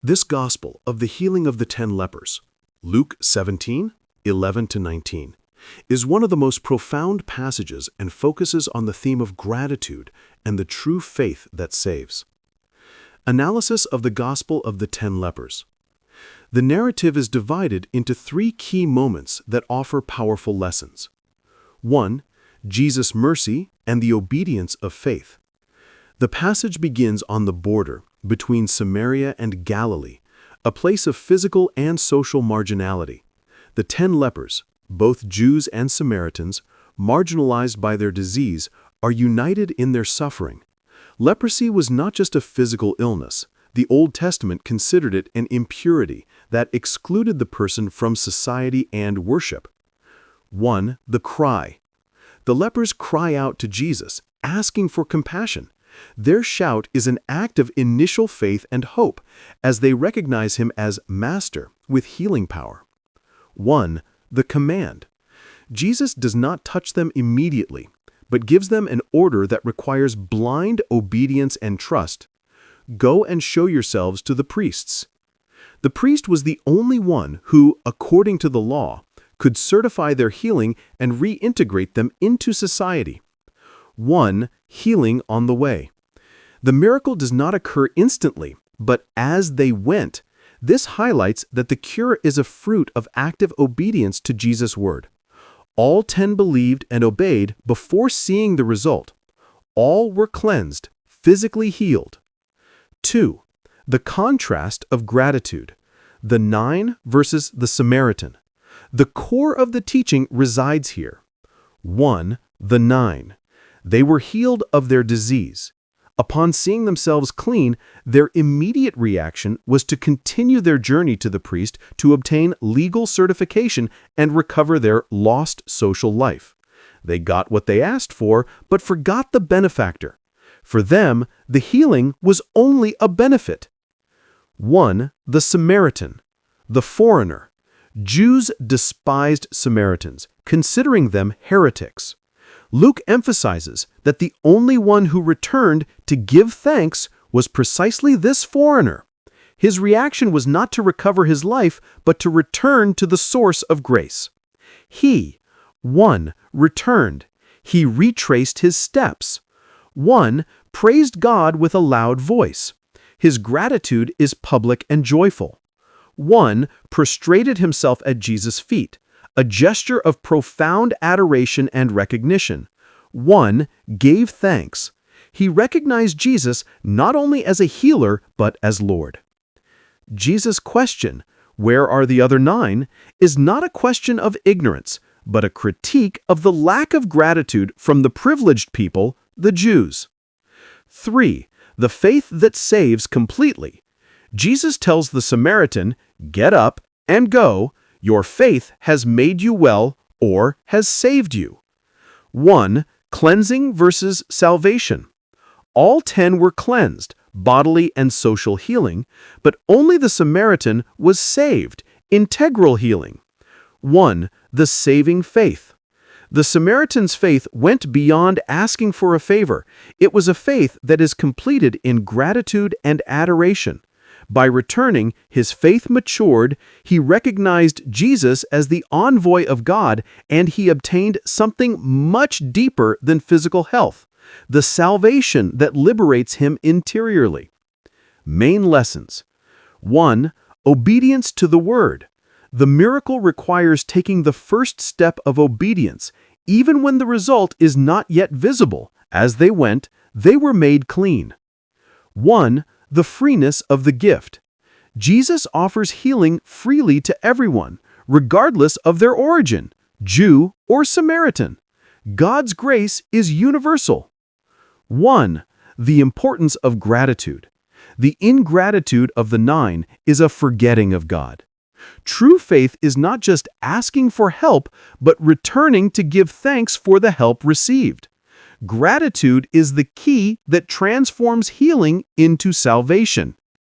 This gospel of the healing of the 10 lepers, Luke 17:11-19, is one of the most profound passages and focuses on the theme of gratitude and the true faith that saves. Analysis of the gospel of the 10 lepers. The narrative is divided into 3 key moments that offer powerful lessons. 1. Jesus' mercy and the obedience of faith. The passage begins on the border between Samaria and Galilee, a place of physical and social marginality. The 10 lepers, both Jews and Samaritans, marginalized by their disease, are united in their suffering. Leprosy was not just a physical illness. The Old Testament considered it an impurity that excluded the person from society and worship. 1. The cry. The lepers cry out to Jesus, asking for compassion. Their shout is an act of initial faith and hope, as they recognize him as Master with healing power. 1. The command. Jesus does not touch them immediately, but gives them an order that requires blind obedience and trust. Go and show yourselves to the priests. The priest was the only one who, according to the law, could certify their healing and reintegrate them into society. 1. Healing on the way. The miracle does not occur instantly, but as they went. This highlights that the cure is a fruit of active obedience to Jesus' word. All 10 believed and obeyed before seeing the result. All were cleansed, physically healed. 2. The contrast of gratitude. The 9 versus the Samaritan. The core of the teaching resides here. 1. The 9. They were healed of their disease. Upon seeing themselves clean, their immediate reaction was to continue their journey to the priest to obtain legal certification and recover their lost social life. They got what they asked for, but forgot the benefactor. For them, the healing was only a benefit. 1. The Samaritan. The foreigner. Jews despised Samaritans, considering them heretics. Luke emphasizes that the only one who returned to give thanks was precisely this foreigner. His reaction was not to recover his life, but to return to the source of grace. He, 1, returned. He retraced his steps. 1, praised God with a loud voice. His gratitude is public and joyful. 1, prostrated himself at Jesus' feet, a gesture of profound adoration and recognition. 1, gave thanks. He recognized Jesus not only as a healer, but as Lord. Jesus' question, "Where are the other 9?" is not a question of ignorance, but a critique of the lack of gratitude from the privileged people, the Jews. 3. The faith that saves completely. Jesus tells the Samaritan, "Get up and go. Your faith has made you well," or has saved you. 1. Cleansing versus salvation. All 10 were cleansed, bodily and social healing, but only the Samaritan was saved, integral healing. 1. The saving faith. The Samaritan's faith went beyond asking for a favor. It was a faith that is completed in gratitude and adoration. By returning, his faith matured, he recognized Jesus as the envoy of God, and he obtained something much deeper than physical health, the salvation that liberates him interiorly. Main lessons. 1. Obedience to the word. The miracle requires taking the first step of obedience, even when the result is not yet visible. As they went, they were made clean. 1. The freeness of the gift. Jesus offers healing freely to everyone, regardless of their origin, Jew or Samaritan. God's grace is universal. 1. The importance of gratitude. The ingratitude of the 9 is a forgetting of God. True faith is not just asking for help, but returning to give thanks for the help received. Gratitude is the key that transforms healing into salvation.